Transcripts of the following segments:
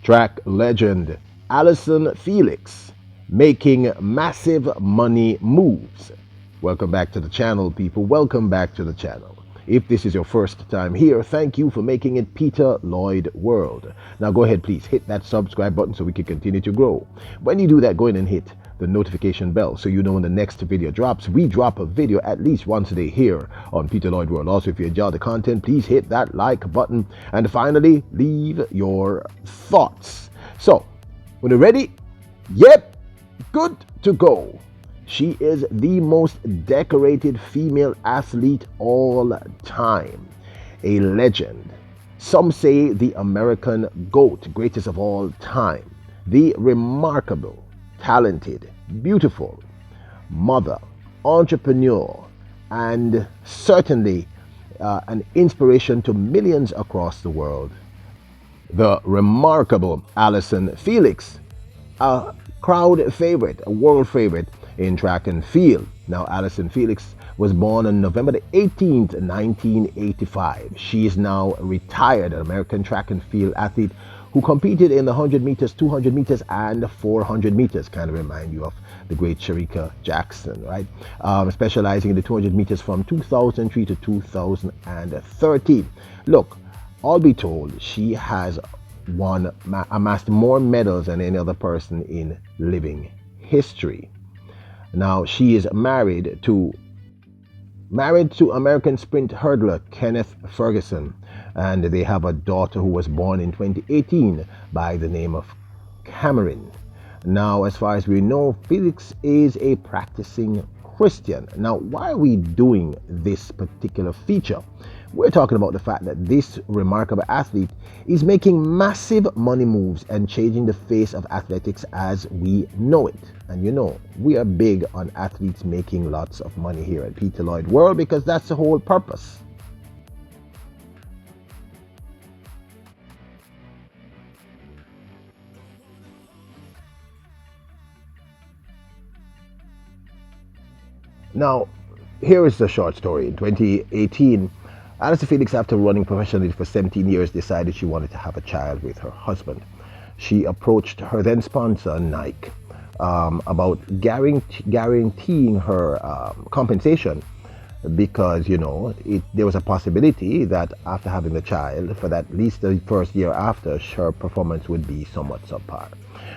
Track legend Allyson Felix making massive money moves. Welcome back to the channel, people. Welcome back to the channel. If this is your first time here, thank you for making it Peter Lloyd World. Now go ahead, please hit that subscribe button so we can continue to grow. When you do that, go ahead and hit the notification bell so you know when the next video drops. We drop a video at least once a day here on Peter Lloyd World. Also, if you enjoy the content, please hit that like button. And finally, leave your thoughts. So, when you're ready, yep, good to go. She is the most decorated female athlete all time, a legend. Some say the American GOAT, greatest of all time, the remarkable, talented, beautiful mother, entrepreneur, and certainly an inspiration to millions across the world. The remarkable Allyson Felix, a crowd favorite, a world favorite in track and field. Now, Allyson Felix was born on November the 18th, 1985. She is now a retired American track and field athlete who competed in the 100 meters, 200 meters, and 400 meters. Kind of remind you of the great Shericka Jackson, right? Specializing in the 200 meters from 2003 to 2013. Look, all be told, she has amassed more medals than any other person in living history. Now, she is married to American sprint hurdler Kenneth Ferguson, and they have a daughter who was born in 2018 by the name of Cameron. Now, as far as we know, Felix is a practicing Christian. Now, why are we doing this particular feature? We're talking about the fact that this remarkable athlete is making massive money moves and changing the face of athletics as we know it. And you know, we are big on athletes making lots of money here at Peter Lloyd World because that's the whole purpose. Now, here is the short story. In 2018, Allyson Felix, after running professionally for 17 years, decided she wanted to have a child with her husband. She approached her then sponsor, Nike, about guaranteeing her compensation because, you know, there was a possibility that after having the child, for at least the first year after, her performance would be somewhat subpar.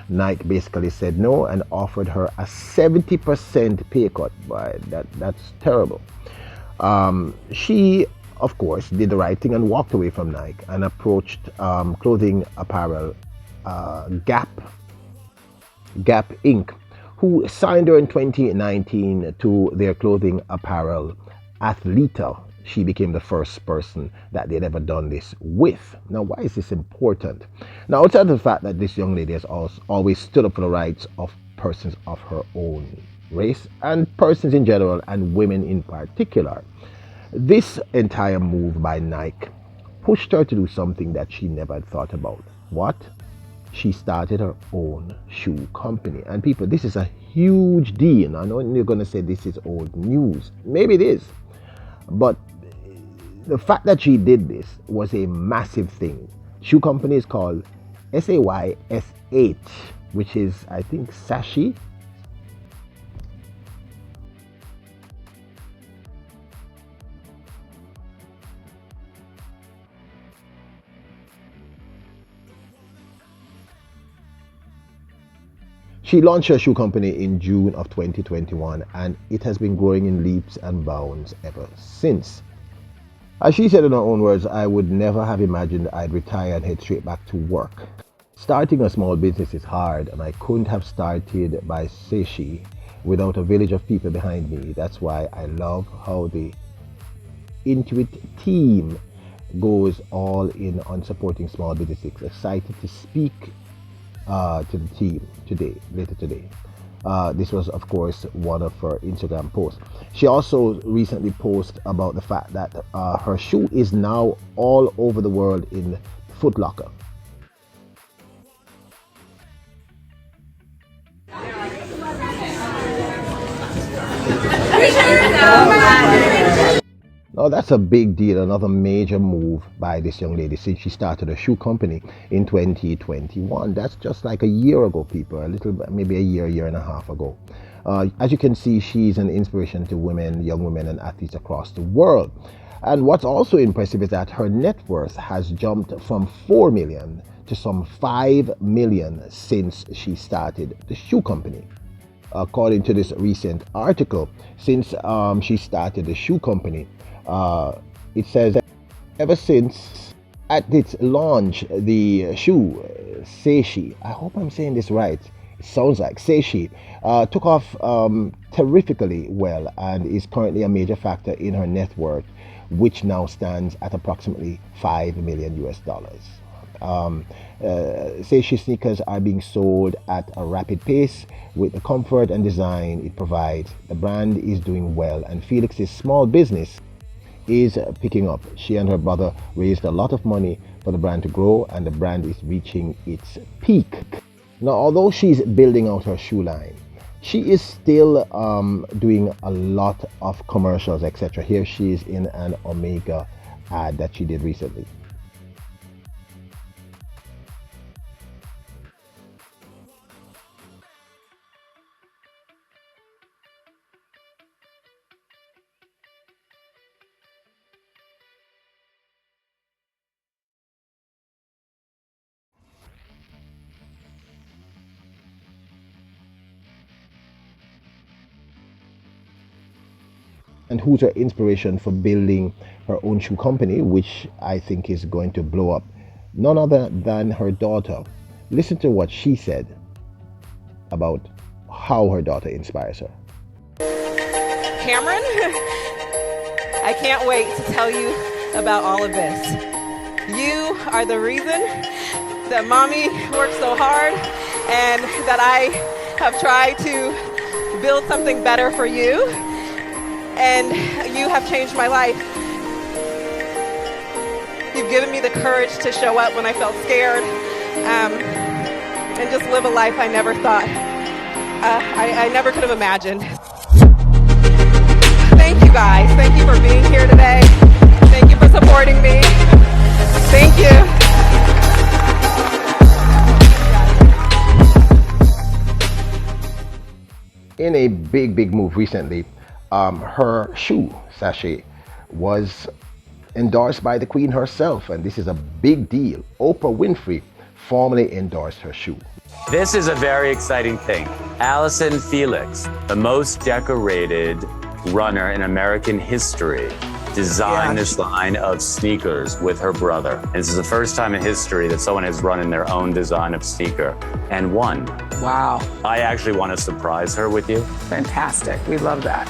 Nike basically said no and offered her a 70% pay cut. Boy, that's terrible. She, of course, did the right thing and walked away from Nike and approached clothing apparel Gap Inc., who signed her in 2019 to their clothing apparel Athleta. She became the first person that they'd ever done this with. Now, why is this important? Now, outside of the fact that this young lady has always stood up for the rights of persons of her own race and persons in general and women in particular, this entire move by Nike pushed her to do something that she never had thought about. What? She started her own shoe company. And people, this is a huge deal. I know you're going to say this is old news. Maybe it is. But the fact that she did this was a massive thing. Shoe company is called SAYSH, which is, I think, Sashi. She launched her shoe company in June of 2021, and it has been growing in leaps and bounds ever since. As she said in her own words, I would never have imagined I'd retire and head straight back to work. Starting a small business is hard, and I couldn't have started by Saysh without a village of people behind me. That's why I love how the Intuit team goes all in on supporting small businesses. Excited to speak to the team later today. This was, of course, one of her Instagram posts. She also recently posted about the fact that her shoe is now all over the world in Foot Locker. Oh, that's a big deal. Another major move by this young lady since she started a shoe company in 2021. That's just like a year ago, people. A little, maybe a year and a half ago. As you can see, she's an inspiration to women, young women, and athletes across the world. And what's also impressive is that her net worth has jumped from 4 million to some 5 million since she started the shoe company. According to this recent article, since she started the shoe company, it says that ever since at its launch, the shoe Saysh, I hope I'm saying this right, it sounds like Saysh, took off terrifically well and is currently a major factor in her net worth, which now stands at approximately 5 million US dollars. Saysh sneakers are being sold at a rapid pace with the comfort and design it provides. The brand is doing well, and Felix's small business is picking up. She and her brother raised a lot of money for the brand to grow, and the brand is reaching its peak. Now, although she's building out her shoe line, she is still doing a lot of commercials, etc. Here she is in an Omega ad that she did recently. And who's her inspiration for building her own shoe company, which I think is going to blow up? None other than her daughter. Listen to what she said about how her daughter inspires her. Cameron, I can't wait to tell you about all of this. You are the reason that mommy worked so hard and that I have tried to build something better for you. And you have changed my life. You've given me the courage to show up when I felt scared, and just live a life I never thought, I never could have imagined. Thank you guys. Thank you for being here today. Thank you for supporting me. Thank you. In a big move recently, her shoe sachet was endorsed by the Queen herself, and this is a big deal. Oprah Winfrey formally endorsed her shoe. This is a very exciting thing. Allyson Felix, the most decorated runner in American history, designed this line of sneakers with her brother. And this is the first time in history that someone has run in their own design of sneaker and won. Wow. I actually want to surprise her with you. Fantastic. We love that.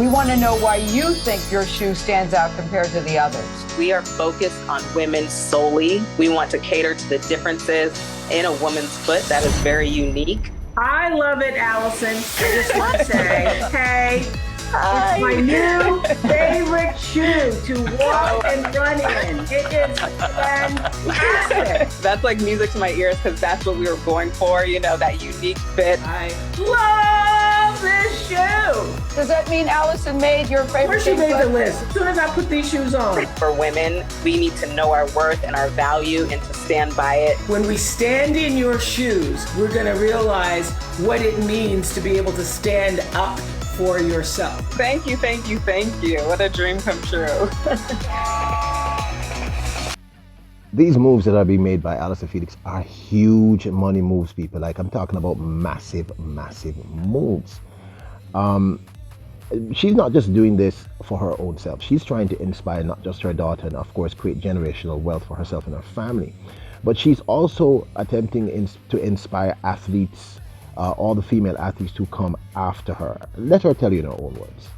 We want to know why you think your shoe stands out compared to the others. We are focused on women solely. We want to cater to the differences in a woman's foot that is very unique. I love it, Allyson. I just want to say, hey, it's my new favorite shoe to walk and run in. It is fantastic. That's like music to my ears because that's what we were going for, you know, that unique fit. I love this shoe. Does that mean Allyson made your favorite Where she shoe? made the list. As soon as I put these shoes on. For women, we need to know our worth and our value and to stand by it. When we stand in your shoes, we're going to realize what it means to be able to stand up for yourself. Thank you, thank you, thank you. What a dream come true. These moves that are being made by Allyson Felix are huge money moves, people. Like, I'm talking about massive moves. She's not just doing this for her own self. She's trying to inspire not just her daughter and, of course, create generational wealth for herself and her family, but she's also attempting to inspire athletes, all the female athletes to come after her. Let her tell you in her own words.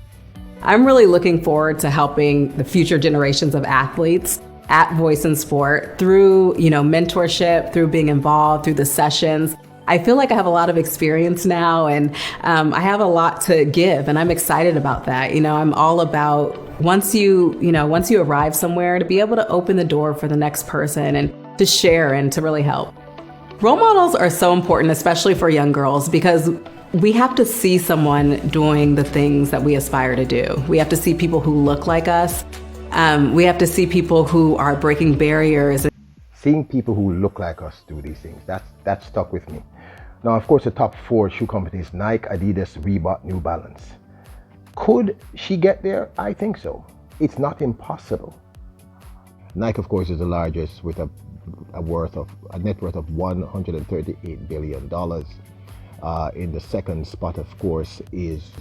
I'm really looking forward to helping the future generations of athletes at Voice in Sport through, mentorship, through being involved, through the sessions. I feel like I have a lot of experience now, and I have a lot to give, and I'm excited about that. I'm all about once you arrive somewhere, to be able to open the door for the next person and to share and to really help. Role models are so important, especially for young girls, because We have to see someone doing the things that we aspire to do. We have to see people who look like us. We have to see people who are breaking barriers. Seeing people who look like us do these things, that stuck with me. Now, of course, the top 4 shoe companies: Nike, Adidas, Reebok, New Balance. Could she get there? I think so. It's not impossible. Nike, of course, is the largest with a net worth of $138 billion. In the second spot, of course, is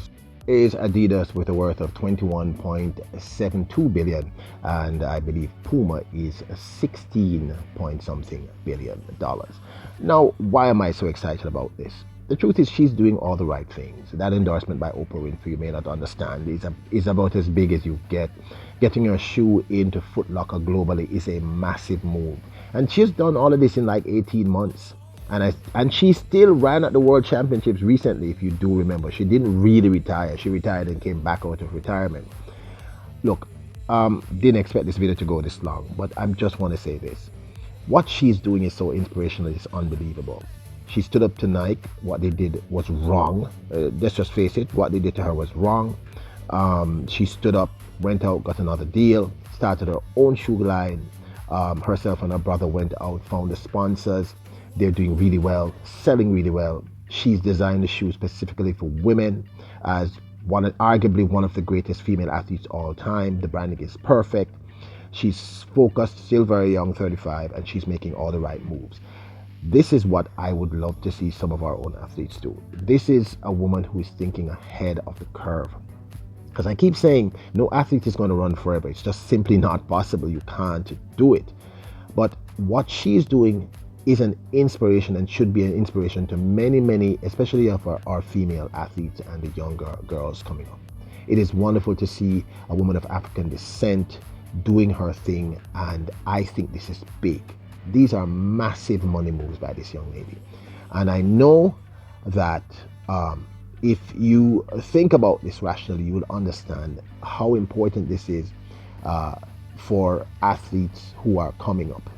Adidas with a worth of $21.72 billion, and I believe Puma is 16 point something billion dollars. Now, why am I so excited about this? The truth is, she's doing all the right things. That endorsement by Oprah Winfrey, you may not understand, is about as big as you get. Getting her shoe into Foot Locker globally is a massive move, and she's done all of this in like 18 months. And she still ran at the World Championships recently, if you do remember. She didn't really retire. She retired and came back out of retirement. Look, didn't expect this video to go this long, but I just want to say this. What she's doing is so inspirational, it's unbelievable. She stood up to Nike. What they did was wrong. Let's just face it, what they did to her was wrong. She stood up, went out, got another deal, started her own shoe line. Herself and her brother went out, found the sponsors. They're doing really well, selling really well. She's designed the shoe specifically for women as arguably one of the greatest female athletes all time. The branding is perfect. She's focused, still very young, 35, and she's making all the right moves. This is what I would love to see some of our own athletes do. This is a woman who is thinking ahead of the curve. Because I keep saying no athlete is going to run forever. It's just simply not possible. You can't do it. But what she's doing is an inspiration and should be an inspiration to many, especially of our female athletes and the younger girls coming up. It is wonderful to see a woman of African descent doing her thing, and I think this is big. These are massive money moves by this young lady. And I know that if you think about this rationally, you will understand how important this is for athletes who are coming up.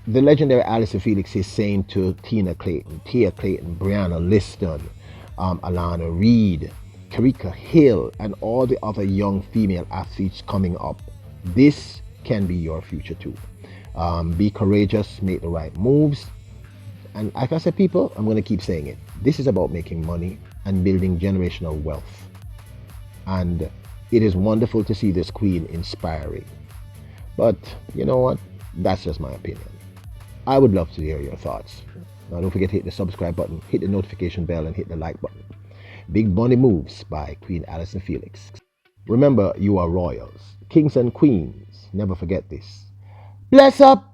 The legendary Allyson Felix is saying to Tia Clayton, Brianna Liston, Alana Reed, Karika Hill, and all the other young female athletes coming up, this can be your future too. Be courageous, make the right moves. And like I said, people, I'm going to keep saying it. This is about making money and building generational wealth. And it is wonderful to see this queen inspiring. But you know what? That's just my opinion. I would love to hear your thoughts. Now don't forget to hit the subscribe button, hit the notification bell, and hit the like button. Big Money Moves by Queen Allyson Felix. Remember, you are royals, kings and queens. Never forget this. Bless up!